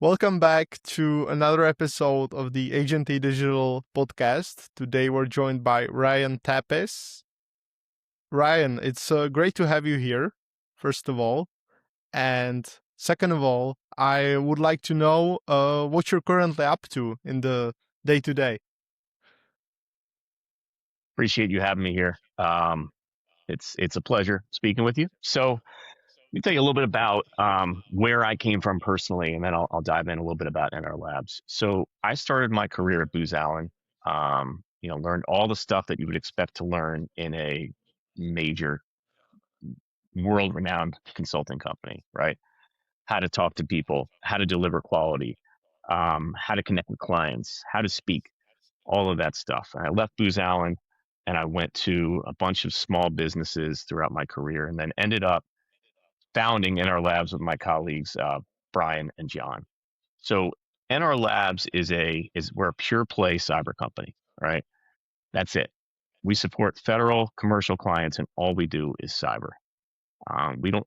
Welcome back to another episode of the Agency Digital podcast. Today we're joined by Ryan Tappis. Ryan, it's great to have you here, first of all. And second of all, I would like to know what you're currently up to in the day to day. Appreciate you having me here. It's a pleasure speaking with you. So let me tell you a little bit about where I came from personally, and then I'll dive in a little bit about NR Labs. So I started my career at Booz Allen. Learned all the stuff that you would expect to learn in a major, world-renowned consulting company, right? How to talk to people, how to deliver quality, how to connect with clients, how to speak, all of that stuff. And I left Booz Allen and I went to a bunch of small businesses throughout my career, and then ended up founding NR Labs with my colleagues Brian and John. So NR Labs is we're a pure play cyber company, right? That's it. We support federal commercial clients, and all we do is cyber. We don't,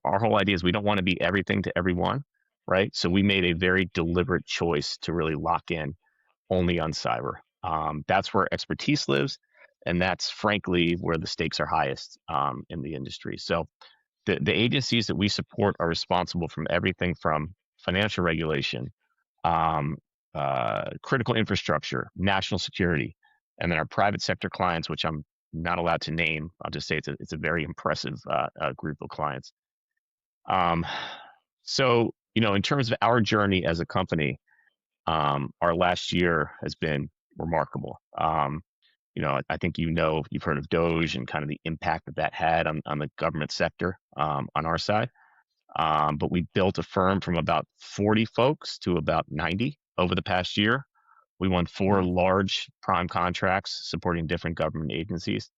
our whole idea is we don't want to be everything to everyone, right? So we made a very deliberate choice to really lock in only on cyber. That's where expertise lives, and that's frankly where the stakes are highest in the industry. So the agencies that we support are responsible from everything from financial regulation, um, critical infrastructure, national security, and then our private sector clients, which I'm not allowed to name. I'll just say it's a very impressive group of clients. Um, so, in terms of our journey as a company, our last year has been remarkable. I think you've heard of Doge and kind of the impact that that had on the government sector on our side. But we built a firm from about 40 folks to about 90 over the past year. We won four Mm. large prime contracts supporting different government agencies.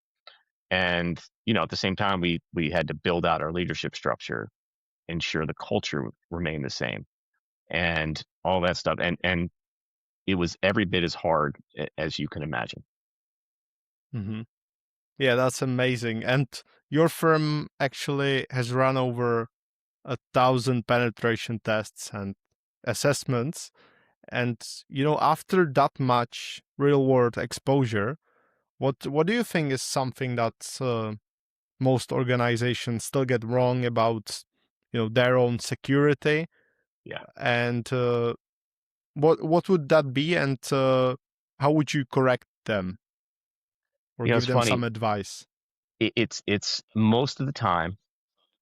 And, at the same time, we had to build out our leadership structure, ensure the culture remained the same, and all that stuff. And it was every bit as hard as you can imagine. Hmm. Yeah, that's amazing. And your firm actually has run over 1,000 penetration tests and assessments. And after that much real world exposure, what do you think is something that most organizations still get wrong about their own security? Yeah. And what would that be? And how would you correct them or It's give them funny. some advice? It's most of the time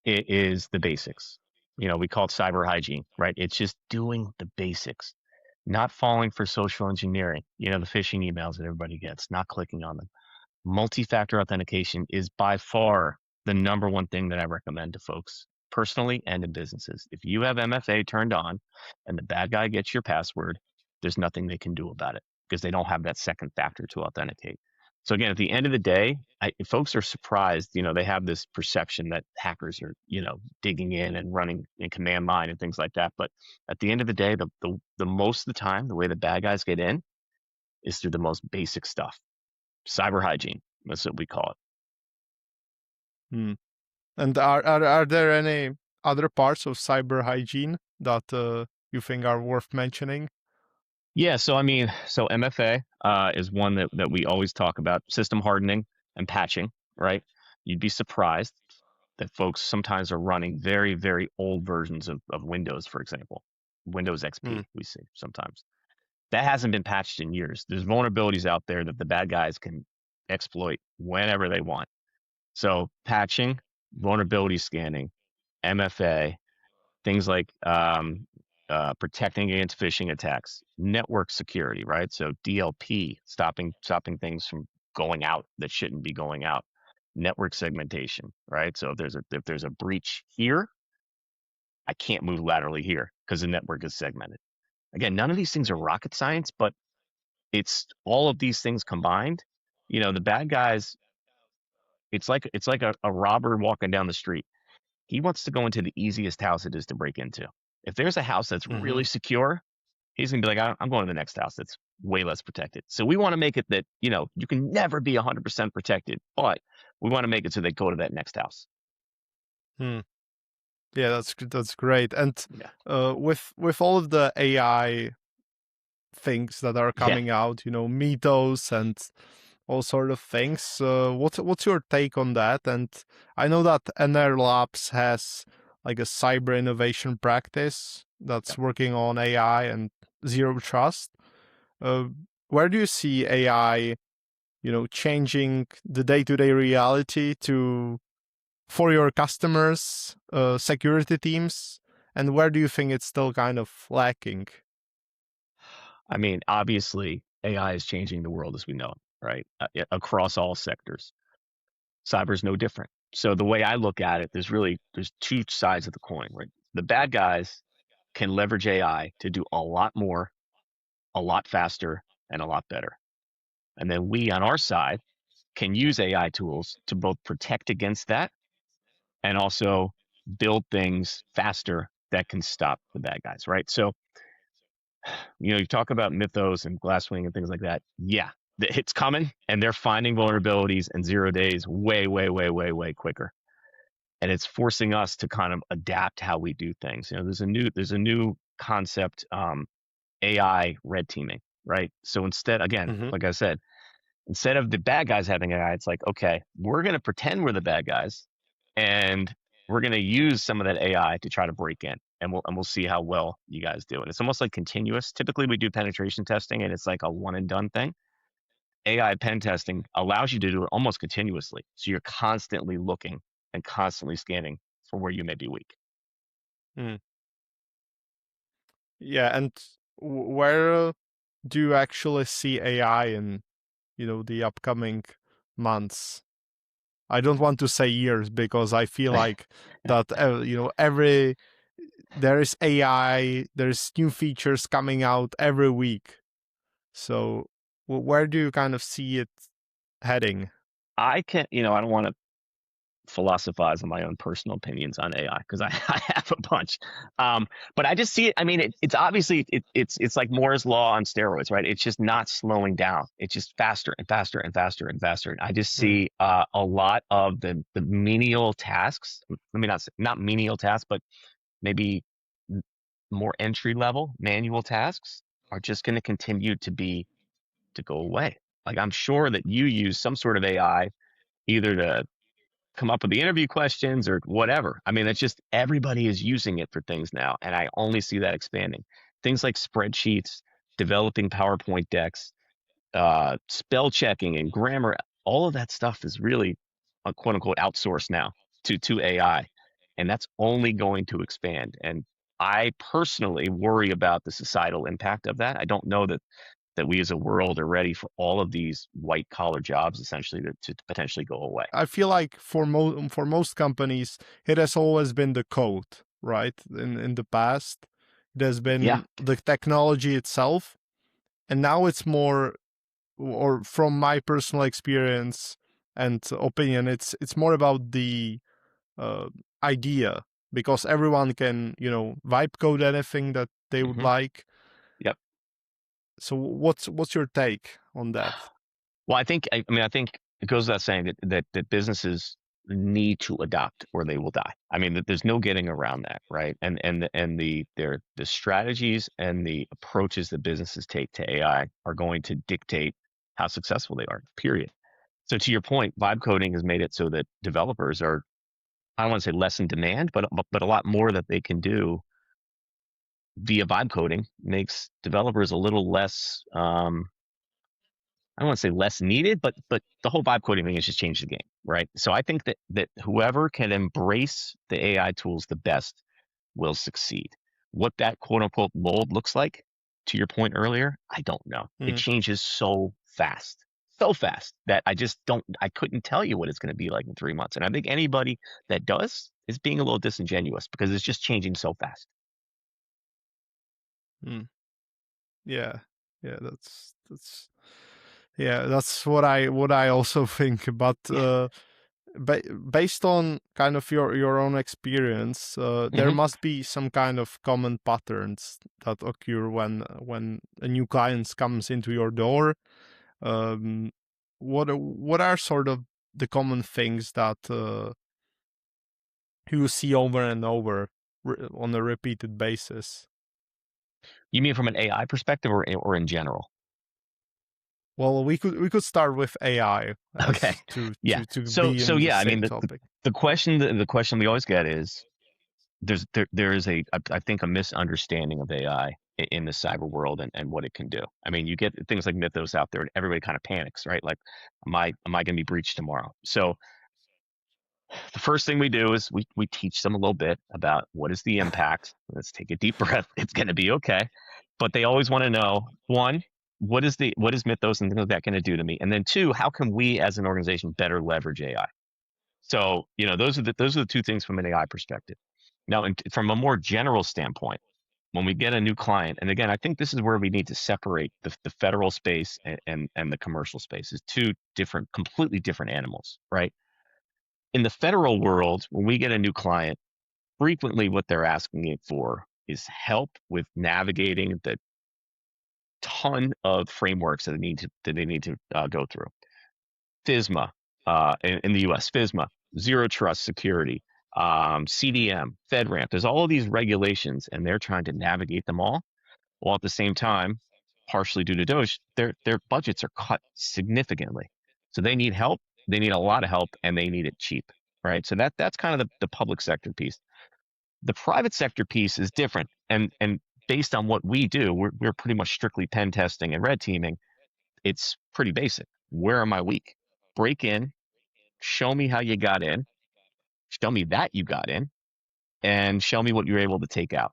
it is the basics. We call it cyber hygiene, right? It's just doing the basics, not falling for social engineering, the phishing emails that everybody gets, not clicking on them. Multi-factor authentication is by far the number one thing that I recommend to folks personally and in businesses. If you have MFA turned on and the bad guy gets your password, there's nothing they can do about it because they don't have that second factor to authenticate. So again, at the end of the day, folks are surprised. They have this perception that hackers are, digging in and running in command line and things like that. But at the end of the day, the most of the time, the way the bad guys get in is through the most basic stuff. Cyber hygiene. That's what we call it. Hmm. And are there any other parts of cyber hygiene that you think are worth mentioning? Yeah, so so MFA is one that we always talk about. System hardening and patching, right? You'd be surprised that folks sometimes are running very, very old versions of Windows, for example. Windows Hmm. XP, we see sometimes. That hasn't been patched in years. There's vulnerabilities out there that the bad guys can exploit whenever they want. So patching, vulnerability scanning, MFA, things like protecting against phishing attacks, network security, right? So DLP, stopping things from going out that shouldn't be going out. Network segmentation, right? So if there's a breach here, I can't move laterally here because the network is segmented. Again, none of these things are rocket science, but it's all of these things combined. The bad guys, it's like a robber walking down the street. He wants to go into the easiest house it is to break into. If there's a house that's Mm-hmm. really secure, he's gonna be like, I'm going to the next house that's way less protected. So we want to make it that you can never be 100% protected, but we want to make it so they go to that next house. Hmm. Yeah, that's great. And Yeah. with all of the AI things that are Yeah. coming out, mythos and all sort of things. What's your take on that? And I know that NR Labs has like a cyber innovation practice that's Yep. working on AI and zero trust. Uh, where do you see AI, changing the day-to-day reality for your customers, security teams, and where do you think it's still kind of lacking? I mean, obviously, AI is changing the world as we know it, right? Across all sectors. Cyber is no different. So the way I look at it, there's two sides of the coin, right? The bad guys can leverage AI to do a lot more, a lot faster, and a lot better. And then we on our side can use AI tools to both protect against that and also build things faster that can stop the bad guys, right? So, you talk about mythos and glasswing and things like that. Yeah, it's coming and they're finding vulnerabilities in 0 days way, way, way, way, way quicker. And it's forcing us to kind of adapt how we do things. There's a new concept, AI red teaming, right? So instead, again, Hmm. like I said, instead of the bad guys having AI, it's like, okay, we're going to pretend we're the bad guys and we're going to use some of that AI to try to break in and we'll see how well you guys do. And it's almost like continuous. Typically we do penetration testing and it's like a one and done thing. AI pen testing allows you to do it almost continuously. So you're constantly looking and constantly scanning for where you may be weak. Mm. Yeah, and where do you actually see AI in, the upcoming months? I don't want to say years because I feel like that, every there is AI, there's new features coming out every week. So where do you kind of see it heading? I can't, I don't want to philosophize on my own personal opinions on AI because I have a bunch. But I just see it. I mean, it's obviously it's like Moore's law on steroids, right? It's just not slowing down. It's just faster and faster and faster and faster. And I just Mm. see a lot of the menial tasks. Let me not say not menial tasks, but maybe more entry level manual tasks are just going to continue to go away. Like I'm sure that you use some sort of AI either to come up with the interview questions or whatever. I mean, it's just everybody is using it for things now, and I only see that expanding. Things like spreadsheets, developing PowerPoint decks, spell checking, and grammar. All of that stuff is really, quote unquote, outsourced now to AI, and that's only going to expand. And I personally worry about the societal impact of that. I don't know that we as a world are ready for all of these white collar jobs essentially to potentially go away. I feel like for most companies, it has always been the code, right? In the past, it has Yeah. been the technology itself, and now it's more, or from my personal experience and opinion, it's more about the uh, idea, because everyone can, vibe code anything that they would Hmm. like. Yep. So what's your take on that? Well, I think it goes without saying that businesses need to adopt or they will die. I mean, there's no getting around that, right? The strategies and the approaches that businesses take to AI are going to dictate how successful they are. Period. So to your point, vibe coding has made it so that developers are, I don't want to say less in demand, but a lot more that they can do via vibe coding makes developers a little less. I don't want to say less needed, but the whole vibe coding thing has just changed the game, right? So I think that whoever can embrace the AI tools the best will succeed. What that quote unquote mold looks like, to your point earlier, I don't know. It Mm. changes so fast that I couldn't tell you what it's going to be like in 3 months. And I think anybody that does is being a little disingenuous because it's just changing so fast. Mm. Yeah, yeah, that's what I also think. But Yeah. based on kind of your own experience, there Hmm. must be some kind of common patterns that occur when a new client comes into your door. Um, what are sort of the common things that you see over and over on a repeated basis? You mean from an AI perspective or in general? Well, we could start with AI Okay. as to Yeah. to to So be so in the yeah, I mean same topic. the question we always get is there is I think a misunderstanding of AI in the cyber world and what it can do. I mean, you get things like Mythos out there and everybody kind of panics, right? Like, am I going to be breached tomorrow? So the first thing we do is we teach them a little bit about what is the impact. Let's take a deep breath. It's going to be okay. But they always want to know, one, what is Mythos and things like that going to do to me? And then two, how can we as an organization better leverage AI? So, those are the two things from an AI perspective. Now, from a more general standpoint, when we get a new client, and again, I think this is where we need to separate the federal space and the commercial space is two different, completely different animals, right? In the federal world, when we get a new client, frequently what they're asking it for is help with navigating the ton of frameworks that they need to go through. FISMA in the U.S., FISMA, zero trust security, CDM, FedRAMP. There's all of these regulations, and they're trying to navigate them all. While at the same time, partially due to Doge, their budgets are cut significantly. So they need help. They need a lot of help, and they need it cheap, right? So that's kind of the public sector piece. The private sector piece is different, and based on what we do, we're pretty much strictly pen testing and red teaming. It's pretty basic. Where am I weak? Break in, show me how you got in, show me that you got in, and show me what you're able to take out.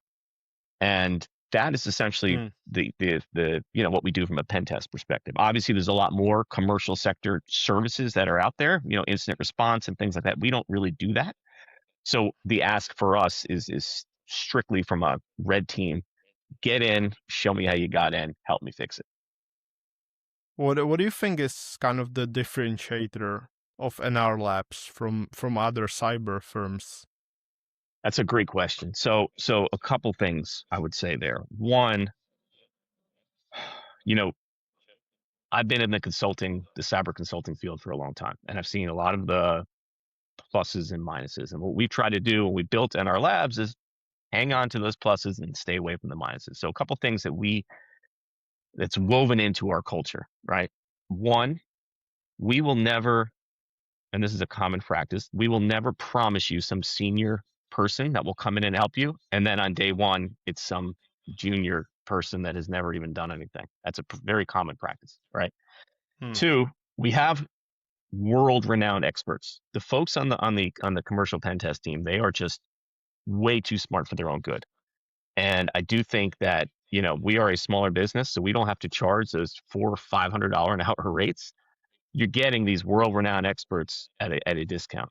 And that is essentially Hmm. the what we do from a pen test perspective. Obviously, there's a lot more commercial sector services that are out there, incident response and things like that. We don't really do that. So the ask for us is strictly from a red team. Get in, show me how you got in, help me fix it. What do you think is kind of the differentiator of NR Labs from other cyber firms? That's a great question. So a couple things I would say there. One, you know, I've been in the cyber consulting field for a long time, and I've seen a lot of the pluses and minuses. And what we try to do when we built NR Labs is hang on to those pluses and stay away from the minuses. So a couple things that's woven into our culture, right? One, we will never, and this is a common practice, we will never promise you some senior person that will come in and help you, and then on day one, it's some junior person that has never even done anything. That's a very common practice, right? Hmm. Two, we have world-renowned experts. The folks on the commercial pen test team, they are just way too smart for their own good. And I do think that we are a smaller business, so we don't have to charge those $400 or $500 an hour rates. You're getting these world-renowned experts at a discount.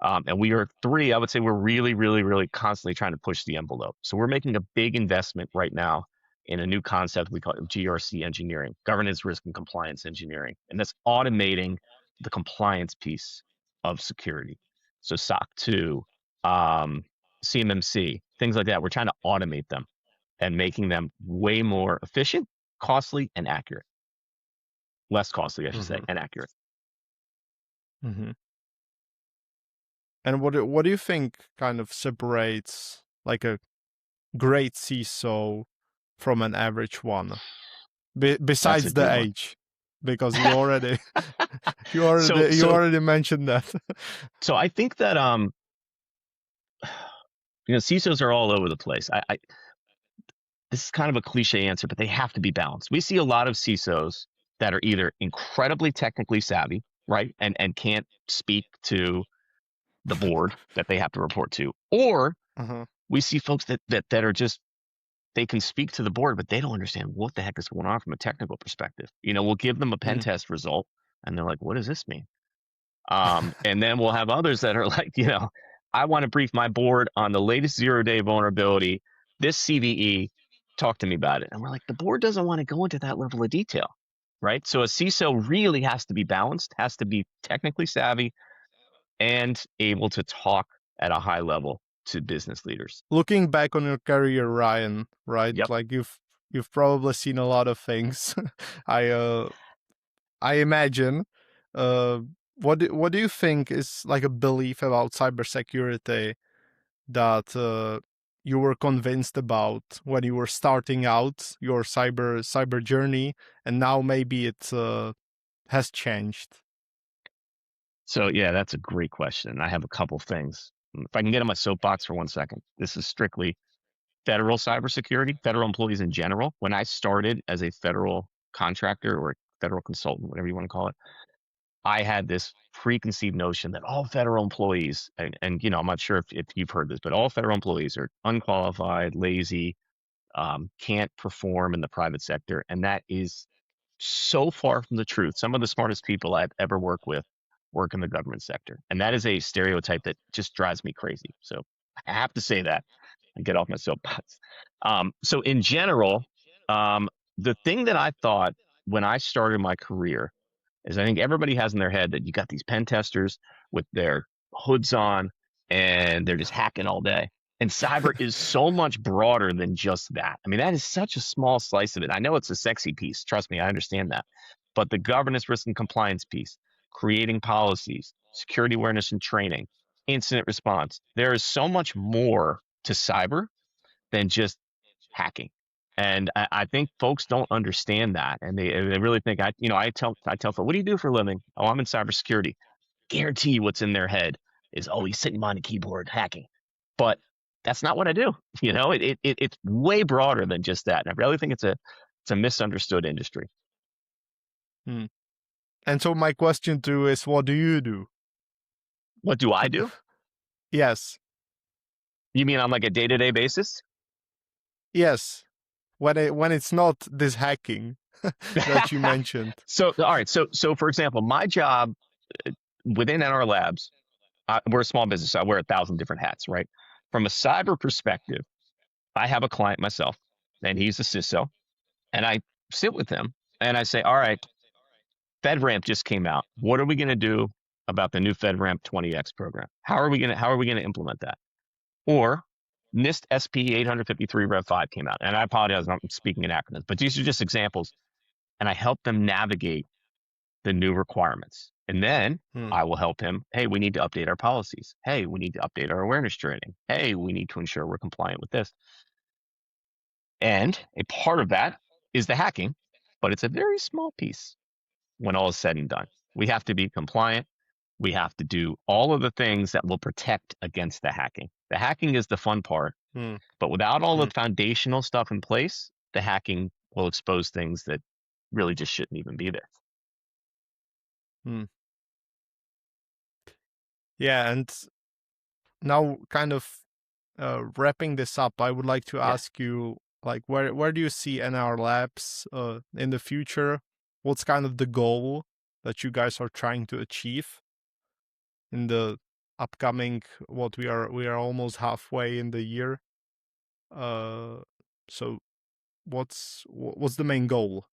And we are three, I would say we're really, really, really constantly trying to push the envelope. So we're making a big investment right now in a new concept we call GRC engineering, governance, risk, and compliance engineering. And that's automating the compliance piece of security. So SOC 2, CMMC, things like that. We're trying to automate them and making them way more efficient, costly, and accurate. Less costly, I should say, Hmm. and accurate. Hmm. And what do you think kind of separates like a great CISO from an average one? That's a Besides the good one. age, because you already you so already you so already mentioned that. so I think that CISOs are all over the place. This is kind of a cliche answer, but they have to be balanced. We see a lot of CISOs that are either incredibly technically savvy, right, and can't speak to the board that they have to report to, or Uh-huh. we see folks that are just they can speak to the board, but they don't understand what the heck is going on from a technical perspective. We'll give them a pen Mm. test result, and they're like, "What does this mean?" And then we'll have others that are like, I want to brief my board on the latest 0-day vulnerability, this CVE, talk to me about it. And we're like, the board doesn't want to go into that level of detail, right? So a CISO really has to be balanced, has to be technically savvy, and able to talk at a high level to business leaders. Looking back on your career, Ryan, right? Yep. Like you've probably seen a lot of things. I uh I imagine. Uh what do you think is like a belief about cybersecurity that you were convinced about when you were starting out your cyber journey, and now maybe it has changed? So yeah, that's a great question. I have a couple things. If I can get on my soapbox for 1 second, this is strictly federal cybersecurity, federal employees in general. When I started as a federal contractor or federal consultant, whatever you want to call it, I had this preconceived notion that all federal employees, and I'm not sure if you've heard this, but all federal employees are unqualified, lazy, can't perform in the private sector. And that is so far from the truth. Some of the smartest people I've ever worked with work in the government sector. And that is a stereotype that just drives me crazy. So I have to say that and get off my soapbox. So in general, the thing that I thought when I started my career is I think everybody has in their head that you got these pen testers with their hoods on and they're just hacking all day. And cyber is so much broader than just that. I mean, that is such a small slice of it. I know it's a sexy piece. Trust me, I understand that. But the governance, risk, and compliance piece, creating policies, security awareness and training, incident response, there is so much more to cyber than just hacking. And I think folks don't understand that, and they really think I tell folks, what do you do for a living? Oh, I'm in cybersecurity. Guarantee you, what's in their head is, oh, he's sitting behind a keyboard hacking. But that's not what I do. It's way broader than just that. And I really think it's a misunderstood industry. Hmm. And so my question to you is, what do you do? What do I do? Yes, You mean on like a day-to-day basis? yes. When it's not this hacking that you mentioned. So all right. So for example, my job within NR Labs, we're a small business. So I wear 1,000 different hats, right? From a cyber perspective, I have a client myself, and he's a CISO, and I sit with him and I say, all right, FedRAMP just came out. What are we going to do about the new FedRAMP 20X program? How are we going to implement that? Or NIST SP 853 Rev 5 came out, and I apologize, I'm speaking in acronyms, but these are just examples, and I help them navigate the new requirements. And then Hmm. I will help him. Hey, we need to update our policies. Hey, we need to update our awareness training. Hey, we need to ensure we're compliant with this. And a part of that is the hacking, but it's a very small piece when all is said and done. We have to be compliant. We have to do all of the things that will protect against the hacking. The hacking is the fun part, Hmm. but without all the Hmm. foundational stuff in place, the hacking will expose things that really just shouldn't even be there. Hmm. Yeah, and now kind of wrapping this up, I would like to Yeah. ask you, like, where do you see NR Labs in the future? What's kind of the goal that you guys are trying to achieve in the upcoming, what we are almost halfway in the year. Uh, so what's the main goal?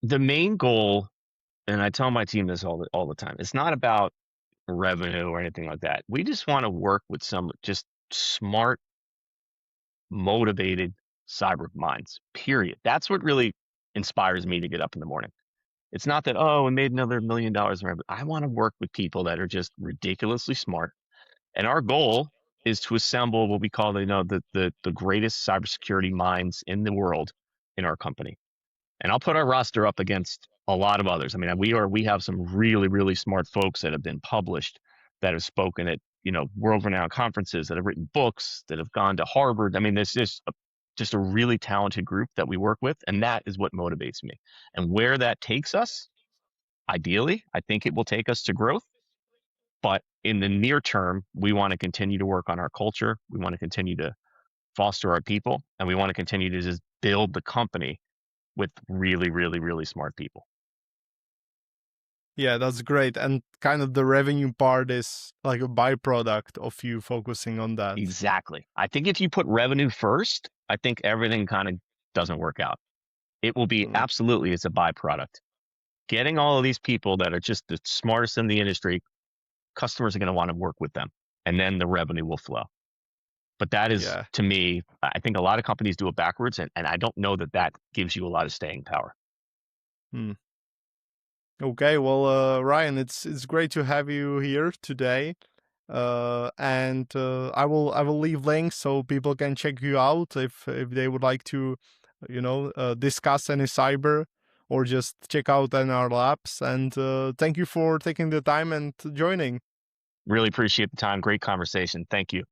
The main goal, and I tell my team this all the time, it's not about revenue or anything like that. We just want to work with some just smart, motivated cyber minds. Period. That's what really inspires me to get up in the morning. It's not that, oh, we made another $1 million in revenue. I want to work with people that are just ridiculously smart. And our goal is to assemble what we call the greatest cybersecurity minds in the world in our company. And I'll put our roster up against a lot of others. I mean, we have some really, really smart folks that have been published, that have spoken at, world renowned conferences, that have written books, that have gone to Harvard. I mean, there's just a really talented group that we work with, and that is what motivates me. And where that takes us, ideally, I think it will take us to growth. But in the near term, we want to continue to work on our culture. We want to continue to foster our people, and we want to continue to just build the company with really, really, really smart people. Yeah, that's great. And kind of the revenue part is like a byproduct of you focusing on that. Exactly. I think if you put revenue first, I think everything kind of doesn't work out. It will be Mm, absolutely, it's a byproduct. Getting all of these people that are just the smartest in the industry, customers are going to want to work with them, and then the revenue will flow. But that is, yeah. to me, I think a lot of companies do it backwards, and I don't know that that gives you a lot of staying power. Hmm. Okay, well, Ryan, it's great to have you here today, and I will leave links so people can check you out if they would like to, discuss any cyber or just check out any our labs. And thank you for taking the time and joining. Really appreciate the time. Great conversation. Thank you.